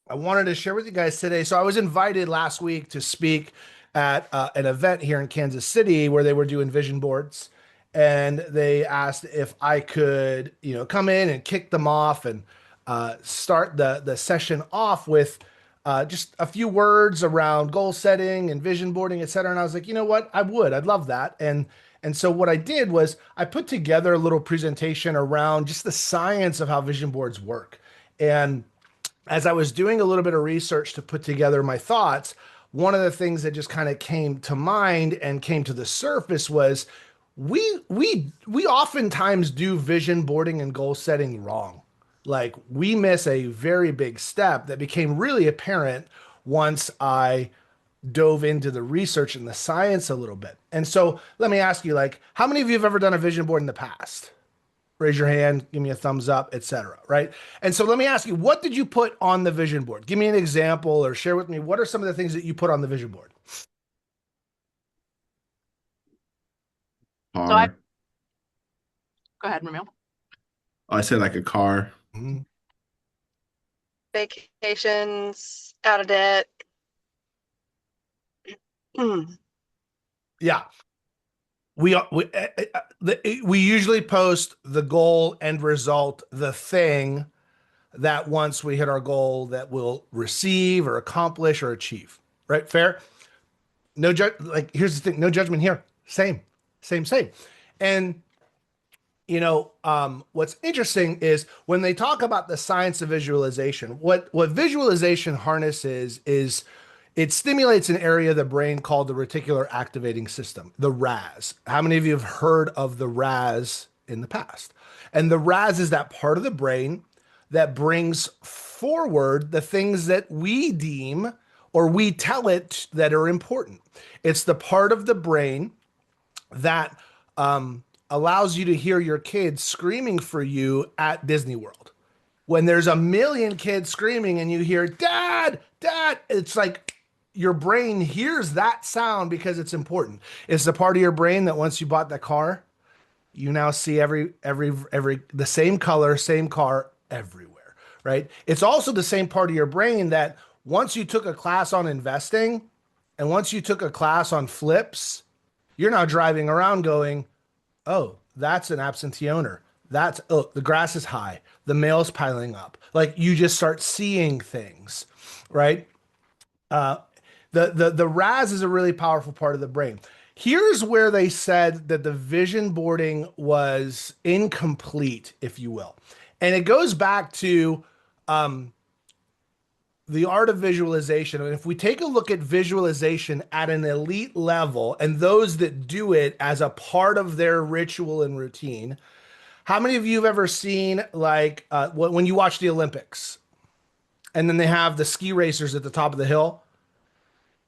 I wanted to share with you guys today. So I was invited last week to speak at an event here in Kansas City where they were doing vision boards, and they asked if I could, come in and kick them off and start the session off with just a few words around goal setting and vision boarding, et cetera. And I was like, you know what? I'd love that. And so what I did was I put together a little presentation around just the science of how vision boards work. And as I was doing a little bit of research to put together my thoughts, one of the things that just kind of came to mind and came to the surface was we oftentimes do vision boarding and goal setting wrong. Like we miss a very big step that became really apparent once I dove into the research and the science a little bit. And so let me ask you, like, how many of you have ever done a vision board in the past? Raise your hand, give me a thumbs up, etc. Right? And so let me ask you, what did you put on the vision board? Give me an example or share with me what are some of the things that you put on the vision board? So I Car. go ahead, Ramil. I said like a car. Mhm. Vacations, out of debt. Yeah, we usually post the goal and result, the thing that once we hit our goal that we'll receive or accomplish or achieve. Right? Fair? No like here's the thing, no judgment here. Same. And what's interesting is when they talk about the science of visualization, what visualization harnesses is it stimulates an area of the brain called the reticular activating system, the RAS. How many of you have heard of the RAS in the past? And the RAS is that part of the brain that brings forward the things that we deem or we tell it that are important. It's the part of the brain that allows you to hear your kids screaming for you at Disney World. When there's a million kids screaming and you hear, Dad, Dad, it's like your brain hears that sound because it's important. It's the part of your brain that once you bought that car, you now see every the same color, same car everywhere, right? It's also the same part of your brain that once you took a class on investing and once you took a class on flips, you're now driving around going, oh, that's an absentee owner. That's, oh, the grass is high. The mail's piling up. Like you just start seeing things, right? Uh, the RAS is a really powerful part of the brain. Here's where they said that the vision boarding was incomplete, if you will. And it goes back to um, the art of visualization. And if we take a look at visualization at an elite level and those that do it as a part of their ritual and routine, how many of you have ever seen like when you watch the Olympics and then they have the ski racers at the top of the hill?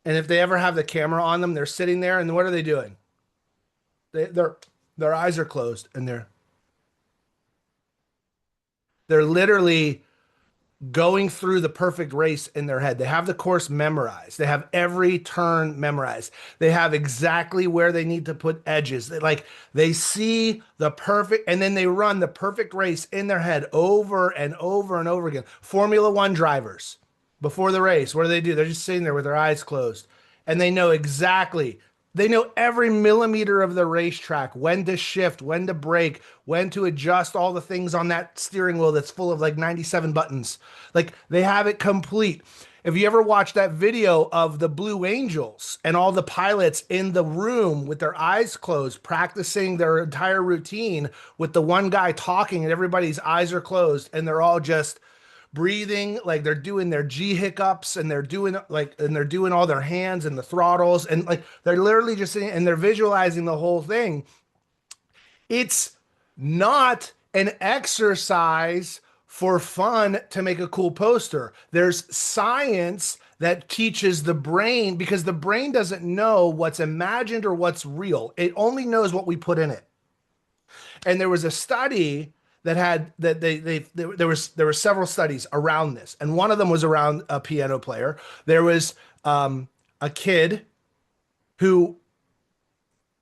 And if they ever have the camera on them, they're sitting there and what are they doing? Their eyes are closed and they're literally going through the perfect race in their head. They have the course memorized. They have every turn memorized. They have exactly where they need to put edges. They see the perfect and then they run the perfect race in their head over and over and over again. Formula 1 drivers before the race, what do? They're just sitting there with their eyes closed and they know exactly they know every millimeter of the racetrack, when to shift, when to brake, when to adjust all the things on that steering wheel that's full of like 97 buttons. Like they have it complete. If you ever watched that video of the Blue Angels and all the pilots in the room with their eyes closed, practicing their entire routine with the one guy talking and everybody's eyes are closed and they're all just breathing like they're doing their G hiccups and they're doing all their hands and the throttles and like they're literally just sitting and they're visualizing the whole thing. It's not an exercise for fun to make a cool poster. There's science that teaches the brain because the brain doesn't know what's imagined or what's real. It only knows what we put in it. And there was a study that had that there were several studies around this, and one of them was around a piano player. There was a kid who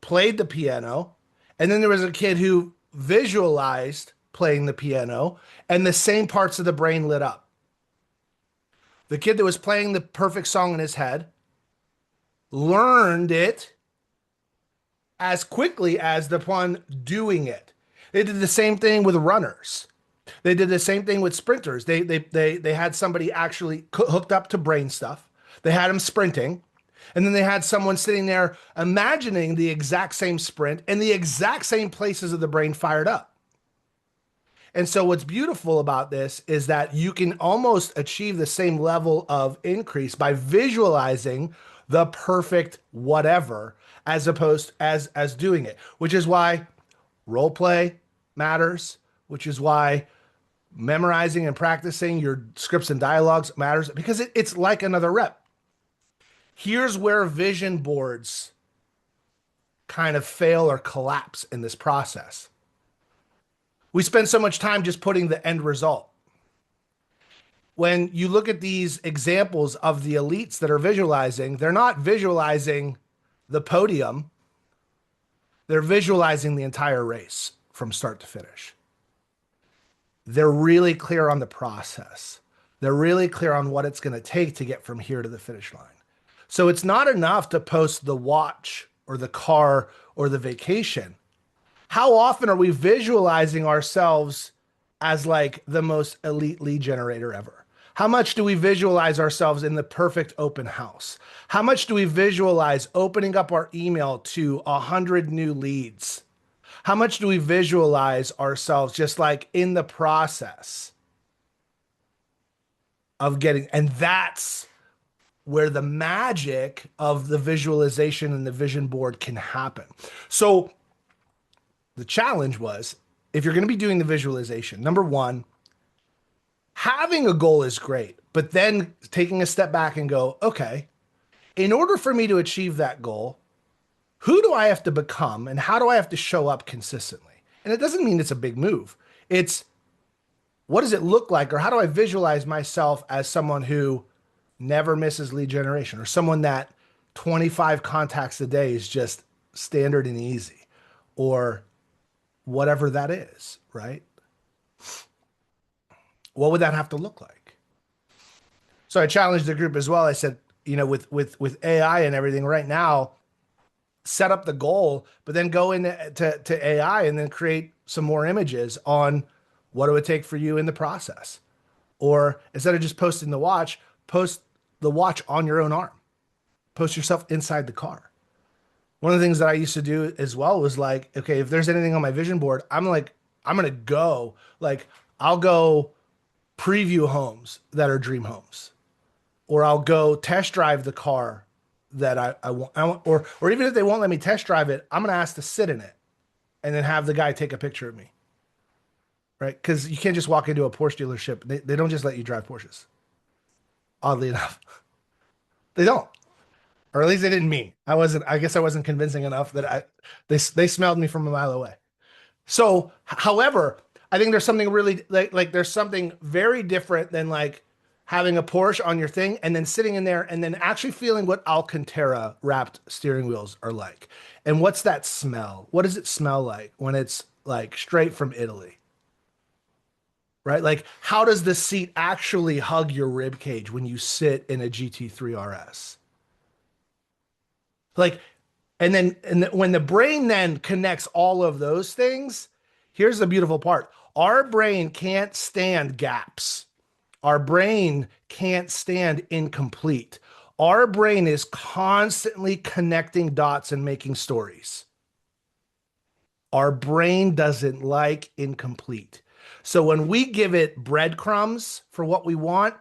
played the piano, and then there was a kid who visualized playing the piano, and the same parts of the brain lit up. The kid that was playing the perfect song in his head learned it as quickly as the one doing it. They did the same thing with runners. They did the same thing with sprinters. They had somebody actually hooked up to brain stuff. They had them sprinting, and then they had someone sitting there imagining the exact same sprint and the exact same places of the brain fired up. And so what's beautiful about this is that you can almost achieve the same level of increase by visualizing the perfect whatever as opposed as doing it, which is why role play matters, which is why memorizing and practicing your scripts and dialogues matters, because it's like another rep. Here's where vision boards kind of fail or collapse in this process. We spend so much time just putting the end result. When you look at these examples of the elites that are visualizing, they're not visualizing the podium. They're visualizing the entire race from start to finish. They're really clear on the process. They're really clear on what it's going to take to get from here to the finish line. So it's not enough to post the watch or the car or the vacation. How often are we visualizing ourselves as like the most elite lead generator ever? How much do we visualize ourselves in the perfect open house? How much do we visualize opening up our email to 100 new leads? How much do we visualize ourselves just like in the process of getting, and that's where the magic of the visualization and the vision board can happen. So the challenge was, if you're going to be doing the visualization, number one, having a goal is great, but then taking a step back and go, okay, in order for me to achieve that goal, who do I have to become and how do I have to show up consistently? And it doesn't mean it's a big move. It's what does it look like, or how do I visualize myself as someone who never misses lead generation, or someone that 25 contacts a day is just standard and easy, or whatever that is, right? What would that have to look like? So I challenged the group as well. I said, with AI and everything right now, set up the goal, but then go into AI and then create some more images on what it would take for you in the process. Or instead of just posting the watch, post the watch on your own arm. Post yourself inside the car. One of the things that I used to do as well was like, okay, if there's anything on my vision board, I'm going to go, like, I'll go preview homes that are dream homes, or I'll go test drive the car that I want, or even if they won't let me test drive it, I'm going to ask to sit in it and then have the guy take a picture of me. Right? Because you can't just walk into a Porsche dealership. They don't just let you drive Porsches. Oddly enough, they don't. Or at least they didn't mean. I guess I wasn't convincing enough that they smelled me from a mile away. So, however, I think there's something really like there's something very different than like having a Porsche on your thing and then sitting in there and then actually feeling what Alcantara wrapped steering wheels are like. And what's that smell? What does it smell like when it's like straight from Italy? Right? Like, how does the seat actually hug your rib cage when you sit in a GT3 RS? Like, and then when the brain then connects all of those things, here's the beautiful part. Our brain can't stand gaps. Our brain can't stand incomplete. Our brain is constantly connecting dots and making stories. Our brain doesn't like incomplete. So when we give it breadcrumbs for what we want,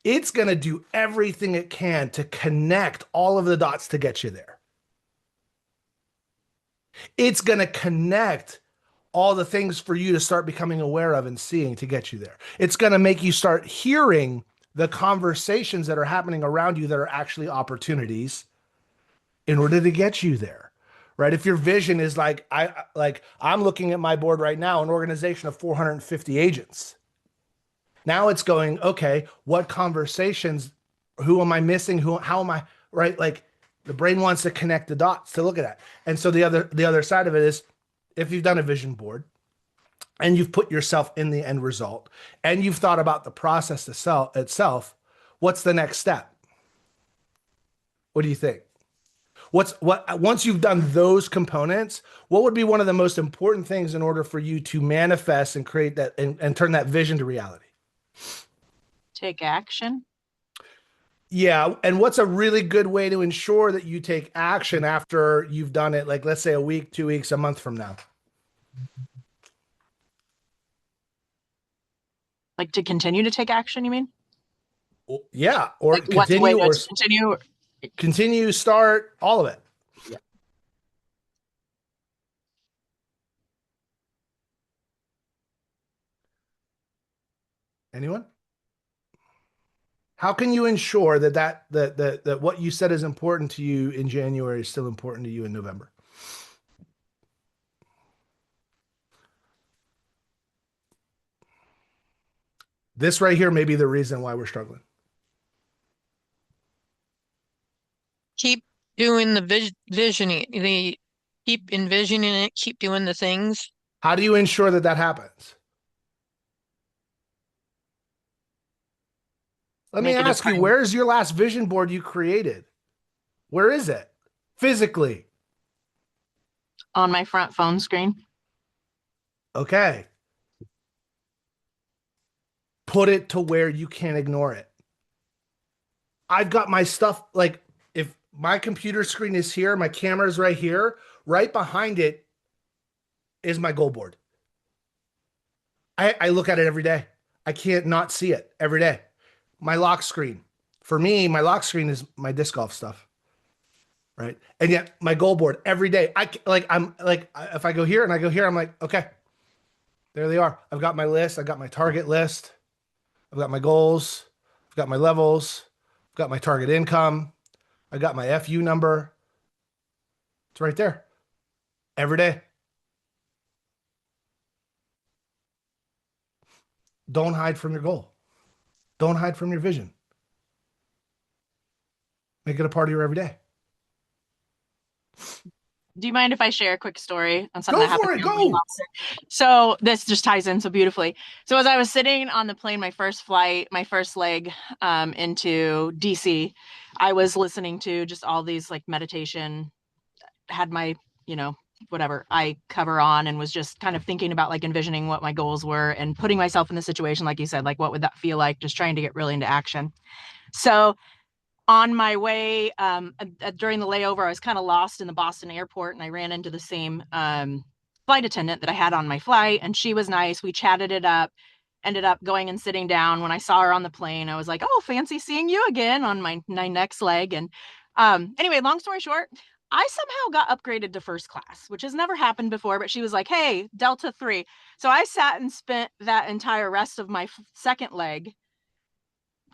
it's going to do everything it can to connect all of the dots to get you there. It's going to connect all the things for you to start becoming aware of and seeing to get you there. It's going to make you start hearing the conversations that are happening around you that are actually opportunities in order to get you there. Right? If your vision is like I'm looking at my board right now, an organization of 450 agents. Now it's going, okay, what conversations, who am I missing? How am I, right? Like the brain wants to connect the dots to look at that. And so the other side of it is, if you've done a vision board and you've put yourself in the end result and you've thought about the process itself, what's the next step? What do you think? Once you've done those components, what would be one of the most important things in order for you to manifest and create that and turn that vision to reality? Take action. Yeah. And what's a really good way to ensure that you take action after you've done it? Like, let's say a week, 2 weeks, a month from now. Like to continue to take action, you mean? Yeah. Or Like what's the way continue, or to continue? continue, start, all of it. Yeah. Anyone? How can you ensure that what you said is important to you in January is still important to you in November? This right here may be the reason why we're struggling. Keep doing the visioning, keep envisioning it, keep doing the things. How do you ensure that that happens? Let me Make it a ask you, priority. where's your last vision board you created? Where is it? Physically. On my front phone screen. Okay. Put it to where you can't ignore it. I've got my stuff, like if my computer screen is here, my camera is right here, right behind it is my goal board. I look at it every day. I can't not see it every day. My lock screen. For me, my lock screen is my disc golf stuff. Right. And yet my goal board every day, if I go here and I go here, I'm like, okay, there they are. I've got my list. I've got my target list. I've got my goals. I've got my levels. I've got my target income. I got my FU number. It's right there every day. Don't hide from your goal. Don't hide from your vision. Make it a part of your everyday. Do you mind if I share a quick story on something Go that for happened? it. Go. So this just ties in so beautifully. So as I was sitting on the plane, my first flight, my first leg into DC, I was listening to just all these like meditation, had my, whatever I cover on, and was just kind of thinking about like envisioning what my goals were and putting myself in the situation, like you said, like what would that feel like, just trying to get really into action. So on my way during the layover, I was kind of lost in the Boston airport, and I ran into the same flight attendant that I had on my flight, and she was nice. We chatted it up, ended up going and sitting down. When I saw her on the plane, I was like, oh, fancy seeing you again on my next leg. And anyway, long story short, I somehow got upgraded to first class, which has never happened before, but she was like, hey, Delta 3. So I sat and spent that entire rest of my second leg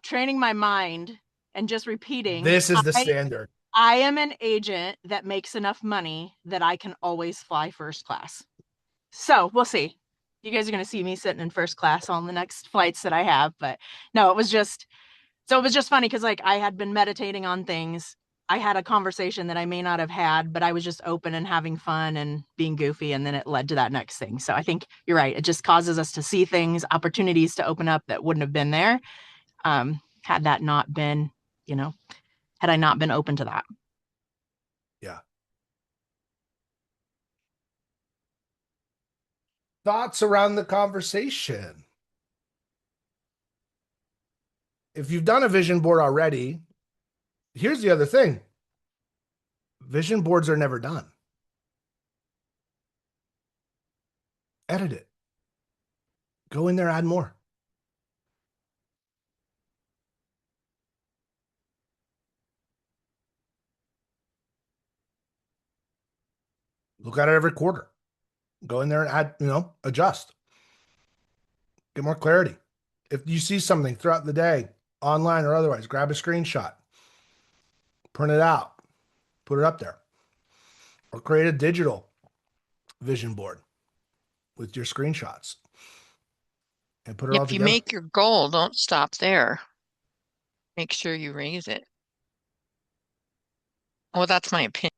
training my mind and just repeating, This is the standard. I am an agent that makes enough money that I can always fly first class. So we'll see. You guys are going to see me sitting in first class on the next flights that I have. But no, it was just funny because like I had been meditating on things. I had a conversation that I may not have had, but I was just open and having fun and being goofy. And then it led to that next thing. So I think you're right. It just causes us to see things, opportunities to open up that wouldn't have been there. Had that not been, had I not been open to that. Yeah. Thoughts around the conversation. If you've done a vision board already, here's the other thing. Vision boards are never done. Edit it. Go in there, add more. Look at it every quarter. Go in there and add, adjust. Get more clarity. If you see something throughout the day, online or otherwise, grab a screenshot, print it out, put it up there, or create a digital vision board with your screenshots and put it all If you together. make your goal, don't stop there. Make sure you raise it. Well, that's my opinion.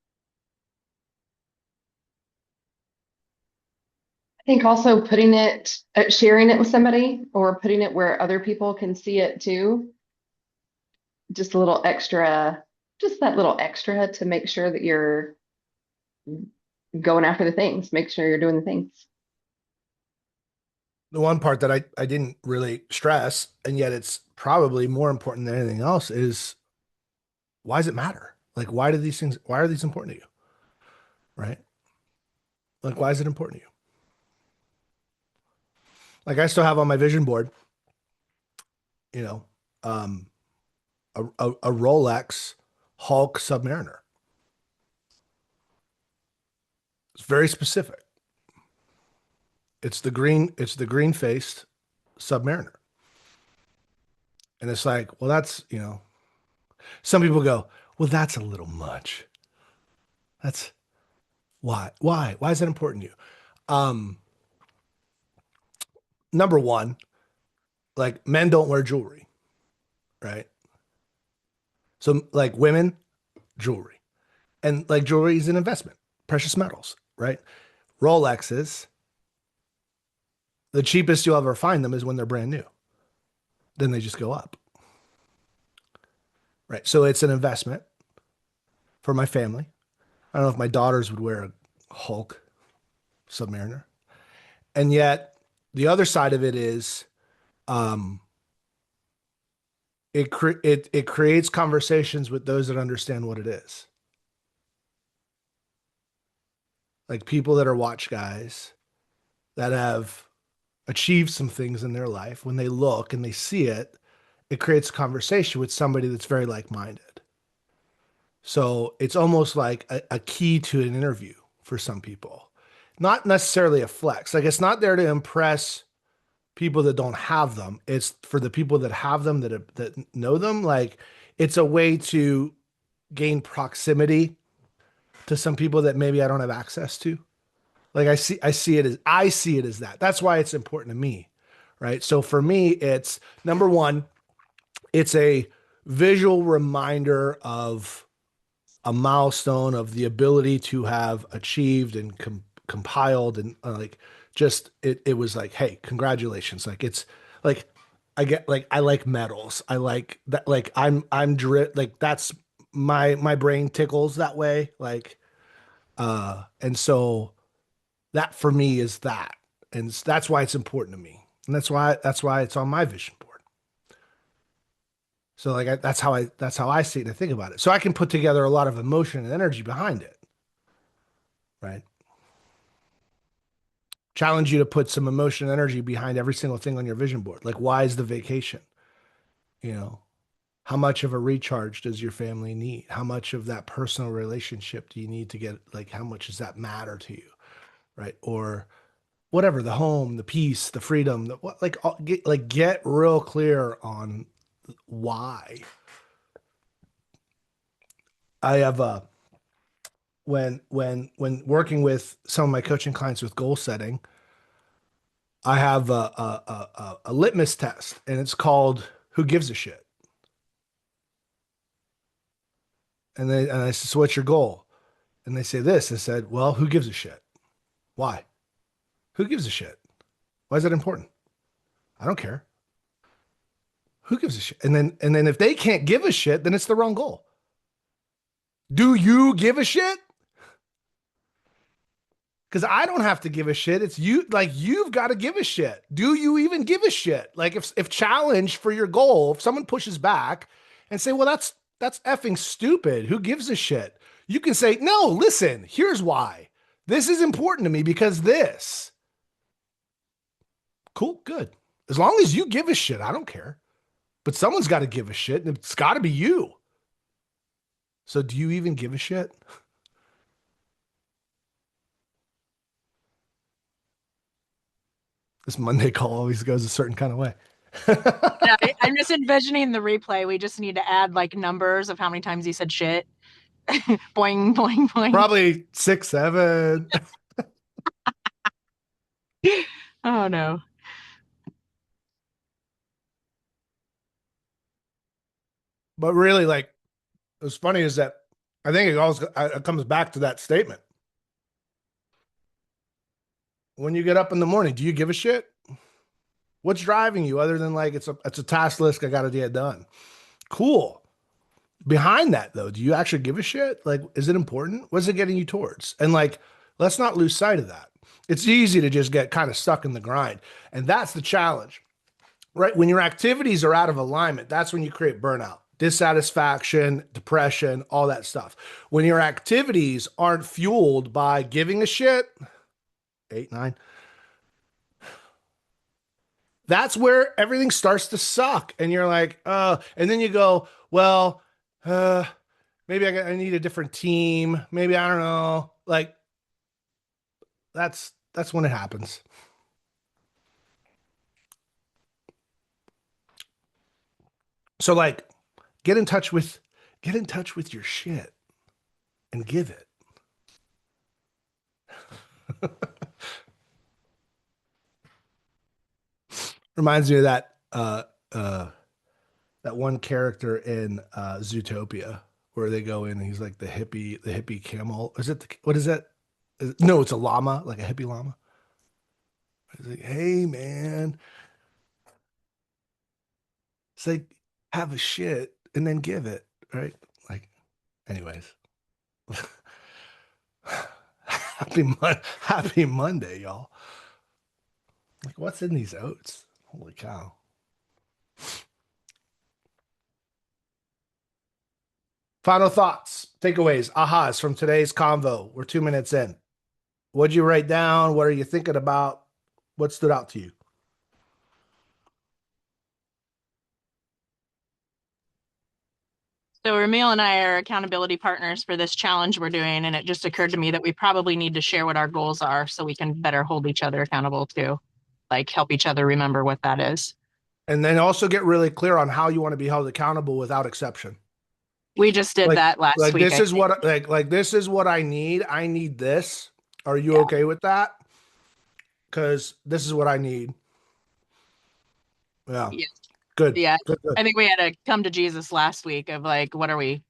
I think also putting it, sharing it with somebody or putting it where other people can see it too. just a little extra, just that little extra to make sure that you're going after the things, make sure you're doing the things. The one part that I didn't really stress, and yet it's probably more important than anything else, is why does it matter? Like, why are these important to you? Right? Like, why is it important to you? Like, I still have on my vision board, you know, um, a Rolex Hulk Submariner. It's very specific. It's the green faced Submariner. And it's like, well, that's, some people go, well, that's a little much. That's why is that important to you? Number one, like, men don't wear jewelry, right? So, like, women, jewelry, and like, jewelry is an investment, precious metals, right? Rolexes, the cheapest you'll ever find them is when they're brand new. Then they just go up. Right. So it's an investment for my family. I don't know if my daughters would wear a Hulk Submariner. And yet the other side of it is it creates conversations with those that understand what it is. Like, people that are watch guys that have achieved some things in their life, when they look and they see it, it creates a conversation with somebody that's very like-minded. So it's almost like a key to an interview for some people. Not necessarily a flex. Like, it's not there to impress people that don't have them. It's for the people that have them, that know them. Like, it's a way to gain proximity to some people that maybe I don't have access to. Like, I see it as that. That's why it's important to me, right? So for me, it's number one, it's a visual reminder of a milestone, of the ability to have achieved and compiled, and like, just it was like, hey, congratulations. Like, it's like, I like medals. I like that. Like, like, that's my brain tickles that way. Like, and so that for me is that, and that's why it's important to me, and that's why it's on my vision board. So, like, that's how I see it and think about it. So I can put together a lot of emotion and energy behind it, right? Challenge you to put some emotion and energy behind every single thing on your vision board. Like, why is the vacation? How much of a recharge does your family need? How much of that personal relationship do you need to get? Like, how much does that matter to you, right? Or whatever, the home, the peace, the freedom, get real clear on why. I have when working with some of my coaching clients with goal setting, I have a litmus test, and it's called "Who gives a shit?" And I said, "So what's your goal?" And they say this. I said, "Well, who gives a shit? Why? Who gives a shit? Why is that important? I don't care. Who gives a shit?" And then if they can't give a shit, then it's the wrong goal. Do you give a shit? Because I don't have to give a shit. It's you. Like, you've got to give a shit. Do you even give a shit? Like, if challenged for your goal, if someone pushes back and say, well, that's effing stupid. Who gives a shit? You can say, no, listen, here's why. This is important to me because this. Cool, good. As long as you give a shit, I don't care. But someone's got to give a shit, and it's got to be you. So do you even give a shit? This Monday call always goes a certain kind of way. Yeah, I'm just envisioning the replay. We just need to add like numbers of how many times he said shit. Boing, boing, boing. Probably 6, 7. Oh no. But really, like, what's funny is that I think it comes back to that statement. When you get up in the morning, do you give a shit? What's driving you other than, like, it's a task list, I got to get done? Cool. behind that though, do you actually give a shit? Like, is it important? What's it getting you towards? And like, let's not lose sight of that. It's easy to just get kind of stuck in the grind. And that's the challenge, right? When your activities are out of alignment, that's when you create burnout, dissatisfaction, depression, all that stuff. When your activities aren't fueled by giving a shit, 8, 9, that's where everything starts to suck. And you're like, and then you go, well, maybe I need a different team. Maybe I don't know. Like that's when it happens. So like get in touch with your shit and give it. Reminds me of that one character in Zootopia where they go in and he's like the hippie camel. Is it what is that? No, it's a llama, like a hippie llama. He's like, hey man, it's like have a shit and then give it, right? Like, anyways. Happy Monday, y'all. Like, what's in these oats? Holy cow. Final thoughts, takeaways, ahas from today's convo. We're 2 minutes in. What'd you write down? What are you thinking about? What stood out to you? So Ramil and I are accountability partners for this challenge we're doing, and it just occurred to me that we probably need to share what our goals are so we can better hold each other accountable to, like help each other remember what that is. And then also get really clear on how you want to be held accountable without exception. We just did that last like week. this is what like this is what I need. I need this. Are you okay with that? Because this is what I need. Yeah. Yeah. Good. Yeah. Good. I think we had to come to Jesus last week of like, what are we?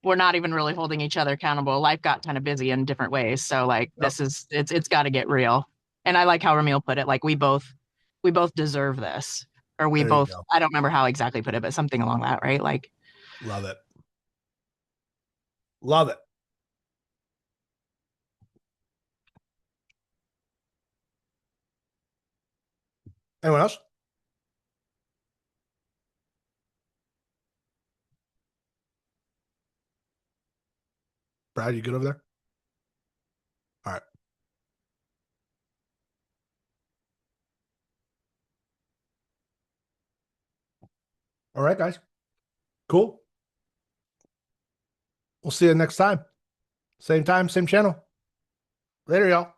We're not even really holding each other accountable. Life got kind of busy in different ways. So like this is it's got to get real. And I like how Ramil put it, like we both deserve this. Or we There you both, go. I don't remember how exactly put it, but something along that, right? Like Love it. Love it. Anyone else? Brad, you good over there? All right. All right, guys. Cool. We'll see you next time. Same time, same channel. Later, y'all.